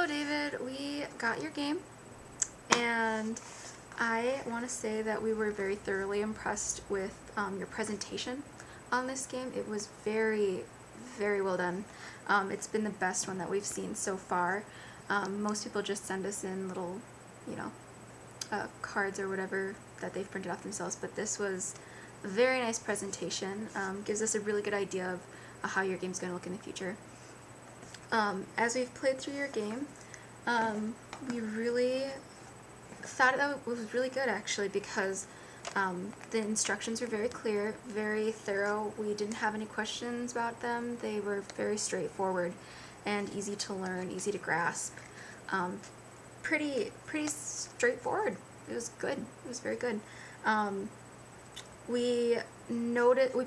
Hello David, we got your game and I want to say that we were very thoroughly impressed with your presentation on this game. It was very, very well done. It's been the best one that we've seen so far. Most people just send us in little, cards or whatever that they've printed off themselves, but this was a very nice presentation. Gives us a really good idea of how your game's going to look in the future. As we've played through your game, we really thought that it was really good actually, because the instructions were very clear, very thorough. We didn't have any questions about them. They were very straightforward and easy to learn, easy to grasp. Pretty straightforward. It was good. It was very good. We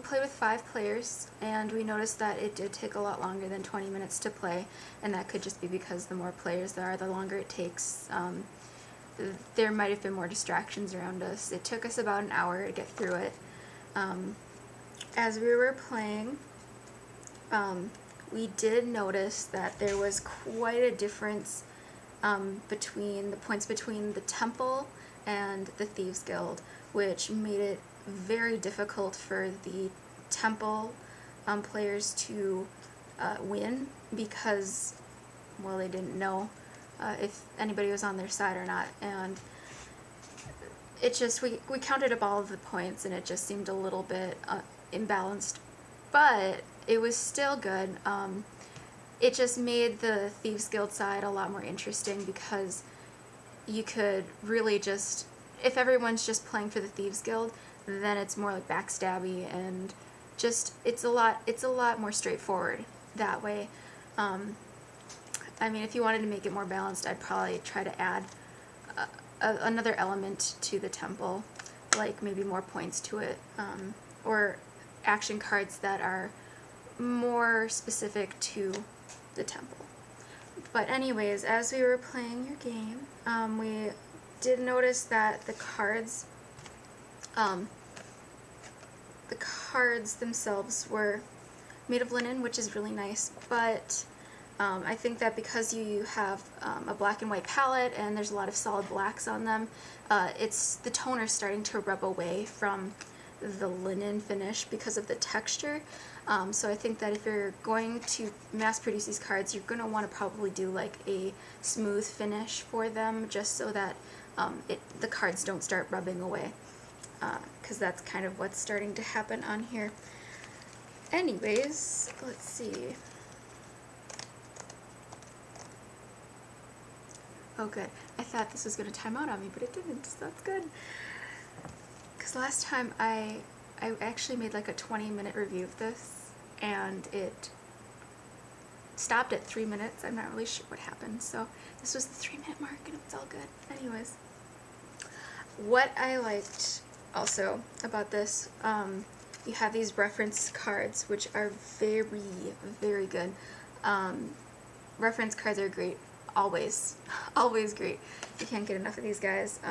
played with 5 players, and we noticed that it did take a lot longer than 20 minutes to play, and that could just be because the more players there are, the longer it takes. There might have been more distractions around us. It took us about an hour to get through it. As we were playing, we did notice that there was quite a difference between the points between the Temple and the Thieves Guild, which made it very difficult for the Temple players to win, because, well, they didn't know if anybody was on their side or not, and it just, we counted up all of the points and it just seemed a little bit imbalanced, but it was still good. It just made the Thieves Guild side a lot more interesting, because you could really just, if everyone's just playing for the Thieves Guild, then it's more like backstabby, and just it's a lot more straightforward that way. I mean, if you wanted to make it more balanced, I'd probably try to add another element to the Temple, like maybe more points to it, or action cards that are more specific to the Temple. But anyways, as we were playing your game, we did notice that the cards themselves were made of linen, which is really nice, but I think that because you have a black and white palette and there's a lot of solid blacks on them, the toner's starting to rub away from the linen finish because of the texture. So I think that if you're going to mass produce these cards, you're going to want to probably do like a smooth finish for them, just so that the cards don't start rubbing away, because that's kind of what's starting to happen on here. Anyways, let's see. Oh good, I thought this was going to time out on me, but it didn't, so that's good. Because last time I actually made like a 20-minute review of this, and it stopped at 3 minutes. I'm not really sure what happened, so this was the 3-minute mark, and it's all good. Anyways, what I liked also about this, you have these reference cards, which are very, very good. Reference cards are great. Always. Always great. You can't get enough of these guys.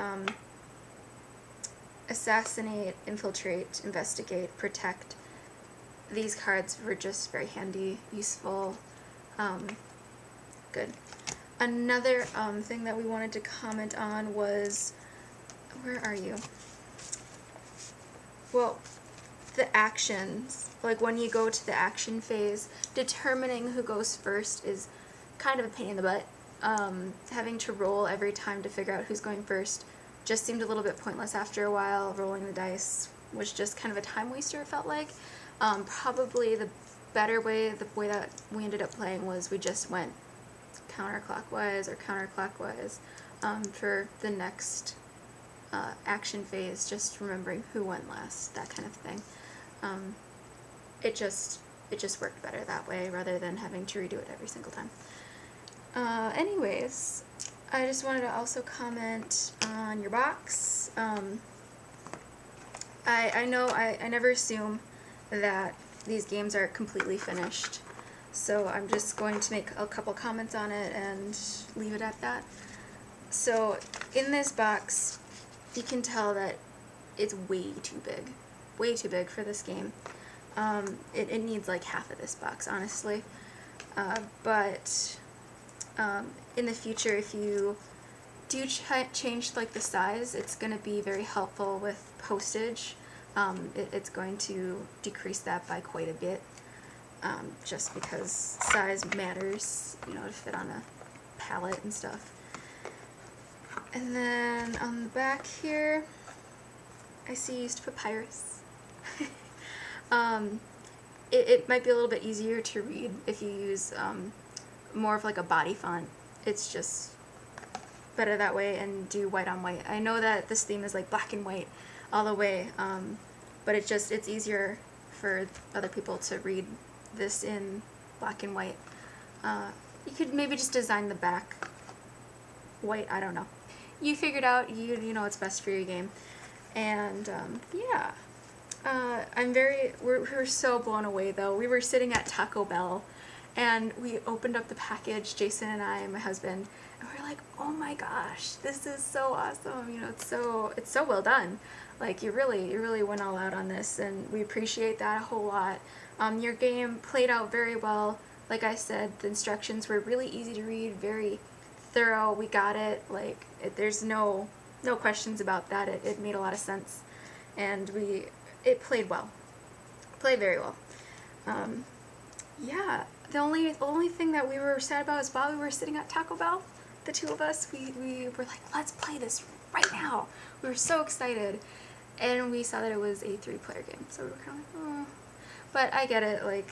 Assassinate, infiltrate, investigate, protect. These cards were just very handy, useful, good. Another thing that we wanted to comment on was, where are you? Well, the actions. Like when you go to the action phase, determining who goes first is kind of a pain in the butt. Having to roll every time to figure out who's going first just seemed a little bit pointless after a while. Rolling the dice was just kind of a time waster, it felt like. Probably the better way, the way that we ended up playing, was we just went counterclockwise or counterclockwise for the next action phase, just remembering who went last, that kind of thing. It just worked better that way, rather than having to redo it every single time. Anyways, I just wanted to also comment on your box. I know I never assume that these games are completely finished, so I'm just going to make a couple comments on it and leave it at that. So in this box, you can tell that it's way too big for this game. It needs like half of this box, honestly. But in the future, if you do change like the size, it's going to be very helpful with postage. It's going to decrease that by quite a bit, just because size matters, you know, to fit on a pallet and stuff. And then on the back here, I see you used papyrus. It might be a little bit easier to read if you use more of like a body font. It's just better that way, and do white on white. I know that this theme is like black and white all the way, but it's easier for other people to read this in black and white. You could maybe just design the back white, I don't know. You figured out, you know what's best for your game. And yeah. We're so blown away though. We were sitting at Taco Bell and we opened up the package, Jason and I and my husband, and we were like, oh my gosh, this is so awesome. You know, it's so well done. Like you really went all out on this, and we appreciate that a whole lot. Your game played out very well. Like I said, the instructions were really easy to read, very thorough. We got it. Like there's no questions about that. It made a lot of sense, and it played well. Played very well. Yeah. The only thing that we were sad about is while we were sitting at Taco Bell, the two of us, we were like, let's play this right now. We were so excited, and we saw that it was a 3-player game, so we were kind of like, oh. But I get it. Like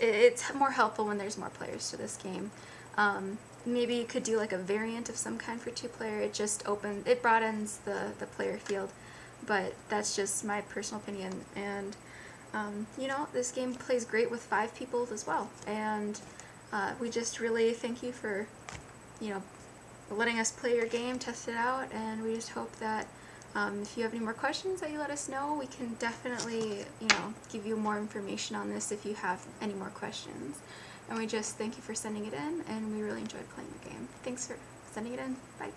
it's more helpful when there's more players to this game. Maybe you could do like a variant of some kind for 2-player. It broadens the player field, but that's just my personal opinion. And you know, this game plays great with 5 people as well. And we just really thank you for, you know, letting us play your game, test it out, and we just hope that if you have any more questions that you let us know. We can definitely, you know, give you more information on this if you have any more questions. And we just thank you for sending it in, and we really enjoyed playing the game. Thanks for sending it in. Bye.